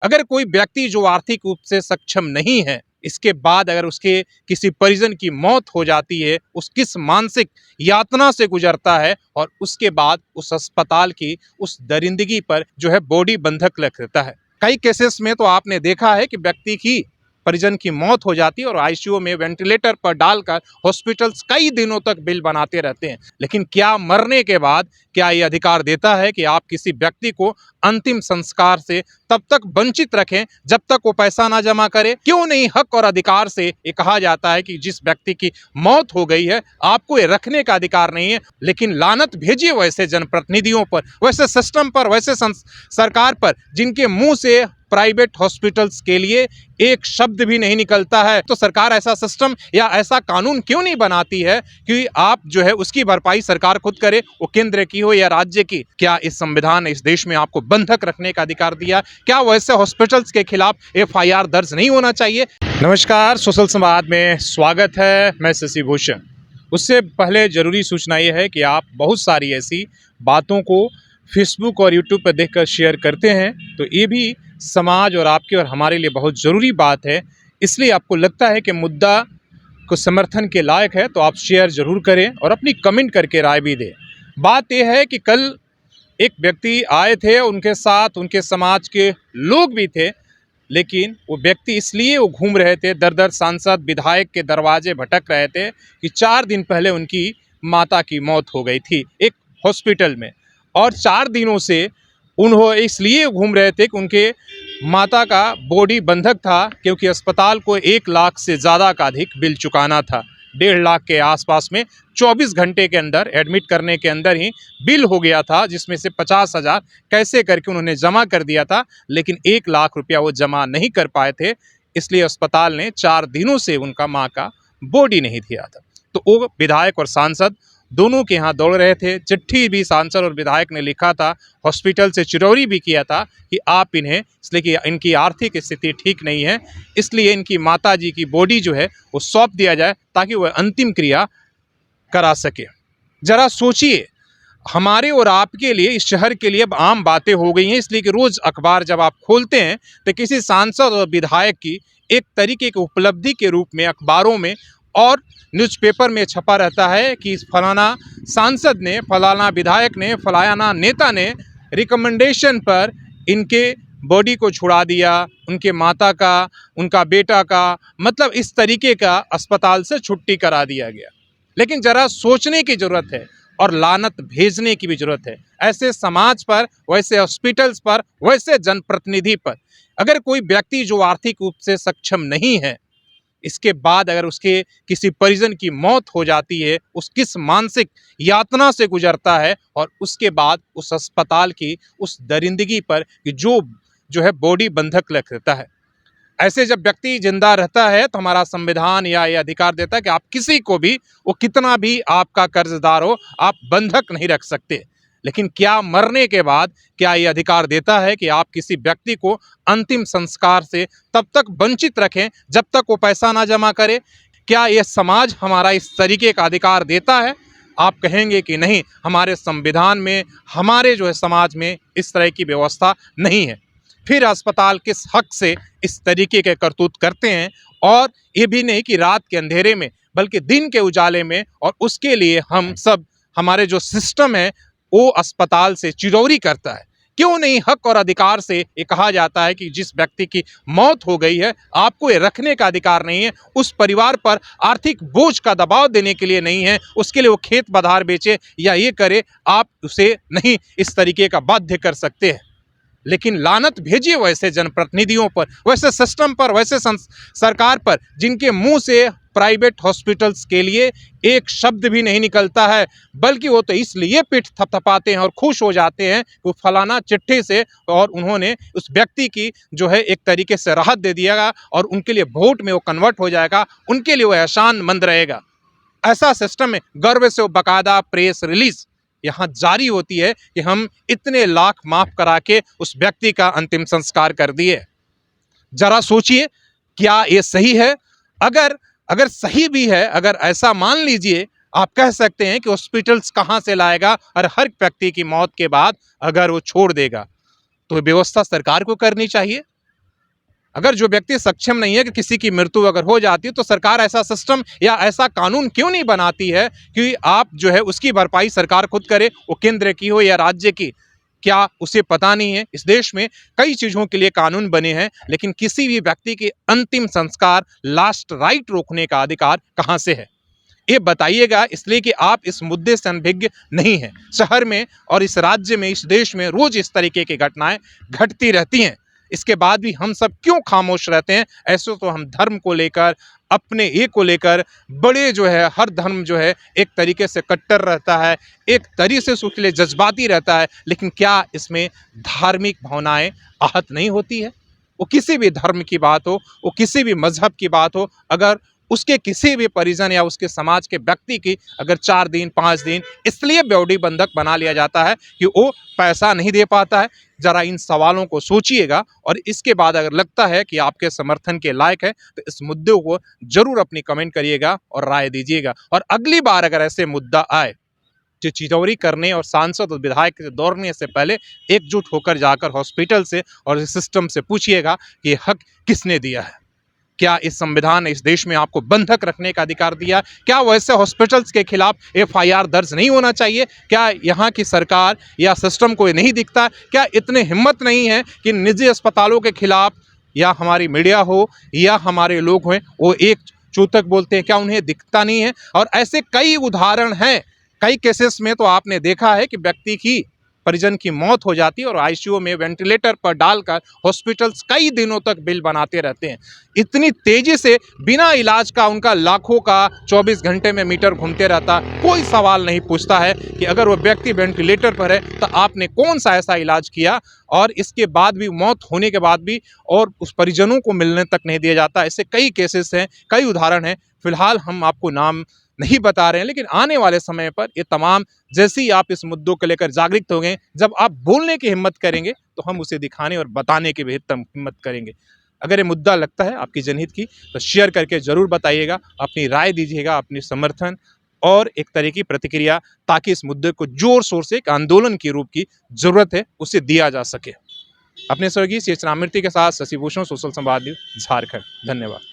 अगर कोई व्यक्ति जो आर्थिक रूप से सक्षम नहीं है, इसके बाद अगर उसके किसी परिजन की मौत हो जाती है, उस किस मानसिक यातना से गुजरता है और उसके बाद उस अस्पताल की उस दरिंदगी पर जो है बॉडी बंधक लग रहता है। कई केसेस में तो आपने देखा है कि व्यक्ति की परिजन की मौत हो जाती है और आईसीयू में वेंटिलेटर पर डालकर हॉस्पिटल्स कई दिनों तक बिल बनाते रहते हैं। लेकिन क्या मरने के बाद क्या ये अधिकार देता है कि आप किसी व्यक्ति को अंतिम संस्कार से तब तक वंचित रखें जब तक वो पैसा ना जमा करे? क्यों नहीं हक और अधिकार से ये कहा जाता है कि जिस व्यक्ति की मौत हो गई है आपको ये रखने का अधिकार नहीं है? लेकिन लानत भेजिए वैसे जनप्रतिनिधियों पर, वैसे सिस्टम पर, वैसे सरकार पर जिनके मुंह से प्राइवेट हॉस्पिटल्स के लिए एक शब्द भी नहीं निकलता है। तो सरकार ऐसा सिस्टम या ऐसा कानून क्यों नहीं बनाती है कि आप जो है उसकी भरपाई सरकार खुद करे, वो केंद्र की हो या राज्य की? क्या इस संविधान ने इस देश में आपको बंधक रखने का अधिकार दिया? क्या वैसे हॉस्पिटल्स के खिलाफ एफआईआर दर्ज नहीं होना चाहिए? नमस्कार, सोशल संवाद में स्वागत है। मैं शशि भूषण। उससे पहले जरूरी सूचना यह है कि आप बहुत सारी ऐसी बातों को फेसबुक और यूट्यूब पर देखकर शेयर करते हैं, तो ये भी समाज और आपके और हमारे लिए बहुत ज़रूरी बात है। इसलिए आपको लगता है कि मुद्दा को समर्थन के लायक है तो आप शेयर ज़रूर करें और अपनी कमेंट करके राय भी दें। बात यह है कि कल एक व्यक्ति आए थे, उनके साथ उनके समाज के लोग भी थे, लेकिन वो व्यक्ति इसलिए वो घूम रहे थे, दर दर सांसद विधायक के दरवाजे भटक रहे थे कि 4 दिन पहले उनकी माता की मौत हो गई थी एक हॉस्पिटल में। और 4 दिनों से उन्होंने इसलिए घूम रहे थे कि उनके माता का बॉडी बंधक था, क्योंकि अस्पताल को 1 लाख से ज़्यादा का अधिक बिल चुकाना था। 1.5 लाख के आसपास में 24 घंटे के अंदर एडमिट करने के अंदर ही बिल हो गया था, जिसमें से 50,000 कैसे करके उन्होंने जमा कर दिया था, लेकिन 1 लाख रुपया वो जमा नहीं कर पाए थे। इसलिए अस्पताल ने 4 दिनों से उनका माँ का बॉडी नहीं दिया था। तो वो विधायक और सांसद दोनों के यहाँ दौड़ रहे थे। चिट्ठी भी सांसद और विधायक ने लिखा था, हॉस्पिटल से चिरौरी भी किया था कि आप इन्हें, इसलिए कि इनकी आर्थिक स्थिति ठीक नहीं है, इसलिए इनकी माता जी की बॉडी जो है वो सौंप दिया जाए ताकि वह अंतिम क्रिया करा सके। जरा सोचिए, हमारे और आपके लिए, इस शहर के लिए अब आम बातें हो गई हैं, इसलिए कि रोज़ अखबार जब आप खोलते हैं तो किसी सांसद और विधायक की एक तरीके की उपलब्धि के रूप में अखबारों में और न्यूज़पेपर में छपा रहता है कि फलाना सांसद ने, फलाना विधायक ने, फलाना नेता ने रिकमेंडेशन पर इनके बॉडी को छुड़ा दिया, उनके माता का, उनका बेटा का, मतलब इस तरीके का अस्पताल से छुट्टी करा दिया गया। लेकिन ज़रा सोचने की ज़रूरत है और लानत भेजने की भी ज़रूरत है ऐसे समाज पर, वैसे हॉस्पिटल्स पर, वैसे जनप्रतिनिधि पर। अगर कोई व्यक्ति जो आर्थिक रूप से सक्षम नहीं है, इसके बाद अगर उसके किसी परिजन की मौत हो जाती है, उस किस मानसिक यातना से गुजरता है और उसके बाद उस अस्पताल की उस दरिंदगी पर कि जो है बॉडी बंधक लग रहता है। ऐसे जब व्यक्ति जिंदा रहता है तो हमारा संविधान या ये अधिकार देता है कि आप किसी को भी, वो कितना भी आपका कर्जदार हो, आप बंधक नहीं रख सकते। लेकिन क्या मरने के बाद क्या ये अधिकार देता है कि आप किसी व्यक्ति को अंतिम संस्कार से तब तक वंचित रखें जब तक वो पैसा ना जमा करे? क्या ये समाज हमारा इस तरीके का अधिकार देता है? आप कहेंगे कि नहीं, हमारे संविधान में, हमारे जो है समाज में इस तरह की व्यवस्था नहीं है। फिर अस्पताल किस हक से इस तरीके के करतूत करते हैं? और ये भी नहीं कि रात के अंधेरे में, बल्कि दिन के उजाले में, और उसके लिए हम सब, हमारे जो सिस्टम है वो अस्पताल से चिरौरी करता है। क्यों नहीं हक और अधिकार से ये कहा जाता है कि जिस व्यक्ति की मौत हो गई है आपको ये रखने का अधिकार नहीं है, उस परिवार पर आर्थिक बोझ का दबाव देने के लिए नहीं है, उसके लिए वो खेत बधार बेचे या ये करे, आप उसे नहीं इस तरीके का बाध्य कर सकते हैं। लेकिन लानत भेजिए वैसे जनप्रतिनिधियों पर, वैसे सिस्टम पर, वैसे सरकार पर जिनके मुंह से प्राइवेट हॉस्पिटल्स के लिए एक शब्द भी नहीं निकलता है, बल्कि वो तो इसलिए पीठ थपथपाते हैं और खुश हो जाते हैं कि फलाना चिट्ठी से और उन्होंने उस व्यक्ति की जो है एक तरीके से राहत दे दिया और उनके लिए वोट में वो कन्वर्ट हो जाएगा, उनके लिए वो एहसान मंद रहेगा। ऐसा सिस्टम है। गर्व से वो बाकायदा प्रेस रिलीज यहाँ जारी होती है कि हम इतने लाख माफ करा के उस व्यक्ति का अंतिम संस्कार कर दिए। जरा सोचिए, क्या ये सही है? अगर सही भी है, अगर ऐसा मान लीजिए, आप कह सकते हैं कि हॉस्पिटल्स कहाँ से लाएगा और हर व्यक्ति की मौत के बाद अगर वो छोड़ देगा, तो व्यवस्था सरकार को करनी चाहिए। अगर जो व्यक्ति सक्षम नहीं है कि किसी की मृत्यु अगर हो जाती है तो सरकार ऐसा सिस्टम या ऐसा कानून क्यों नहीं बनाती है कि आप जो है उसकी भरपाई सरकार खुद करे, वो केंद्र की हो या राज्य की। क्या उसे पता नहीं है इस देश में कई चीजों के लिए कानून बने हैं, लेकिन किसी भी व्यक्ति के अंतिम संस्कार लास्ट राइट रोकने का अधिकार कहां से है? ये बताइएगा, इसलिए कि आप इस मुद्दे से अनभिज्ञ नहीं हैं। शहर में और इस राज्य में, इस देश में रोज इस तरीके की घटनाएं घटती रहती हैं। इसके बाद भी हम सब क्यों खामोश रहते हैं? ऐसे तो हम धर्म को लेकर, अपने ये को लेकर बड़े जो है, हर धर्म जो है एक तरीके से कट्टर रहता है, एक तरीके से उसके लिए जज्बाती रहता है, लेकिन क्या इसमें धार्मिक भावनाएं आहत नहीं होती है? वो किसी भी धर्म की बात हो, वो किसी भी मजहब की बात हो, अगर उसके किसी भी परिजन या उसके समाज के व्यक्ति की अगर 4 दिन 5 दिन इसलिए बेवड़ी बंधक बना लिया जाता है कि वो पैसा नहीं दे पाता है। जरा इन सवालों को सोचिएगा और इसके बाद अगर लगता है कि आपके समर्थन के लायक है तो इस मुद्दे को जरूर अपनी कमेंट करिएगा और राय दीजिएगा। और अगली बार अगर ऐसे मुद्दा आए जो चिरौरी करने और सांसद और विधायक से दौड़ने से पहले एकजुट होकर जाकर हॉस्पिटल से और सिस्टम से पूछिएगा कि हक किसने दिया है। क्या इस संविधान ने इस देश में आपको बंधक रखने का अधिकार दिया? क्या वैसे हॉस्पिटल्स के खिलाफ एफआईआर दर्ज नहीं होना चाहिए? क्या यहाँ की सरकार या सिस्टम को नहीं दिखता? क्या इतने हिम्मत नहीं है कि निजी अस्पतालों के खिलाफ या हमारी मीडिया हो या हमारे लोग हैं वो एक चूतक बोलते हैं? क्या उन्हें दिखता नहीं है? और ऐसे कई उदाहरण हैं। कई केसेस में तो आपने देखा है कि व्यक्ति की परिजन की मौत हो जाती है और आईसीयू में वेंटिलेटर पर डालकर हॉस्पिटल्स कई दिनों तक बिल बनाते रहते हैं। इतनी तेजी से बिना इलाज का उनका लाखों का 24 घंटे में मीटर घूमते रहता, कोई सवाल नहीं पूछता है कि अगर वो व्यक्ति वेंटिलेटर पर है तो आपने कौन सा ऐसा इलाज किया, और इसके बाद भी, मौत होने के बाद भी, और उस परिजनों को मिलने तक नहीं दिया जाता। ऐसे कई केसेस हैं, कई उदाहरण हैं। फिलहाल हम आपको नाम नहीं बता रहे हैं, लेकिन आने वाले समय पर ये तमाम, जैसे ही आप इस मुद्दों को लेकर जागरूक होंगे, जब आप बोलने की हिम्मत करेंगे तो हम उसे दिखाने और बताने की भी हिम्मत करेंगे। अगर ये मुद्दा लगता है आपकी जनहित की तो शेयर करके ज़रूर बताइएगा, अपनी राय दीजिएगा, अपनी समर्थन और एक तरह की प्रतिक्रिया, ताकि इस मुद्दे को जोर शोर से एक आंदोलन के रूप की ज़रूरत है उसे दिया जा सके। अपने सहयोगी CH राममूर्ति के साथ शशि भूषण, सोशल संवाद न्यूज़, झारखंड। धन्यवाद।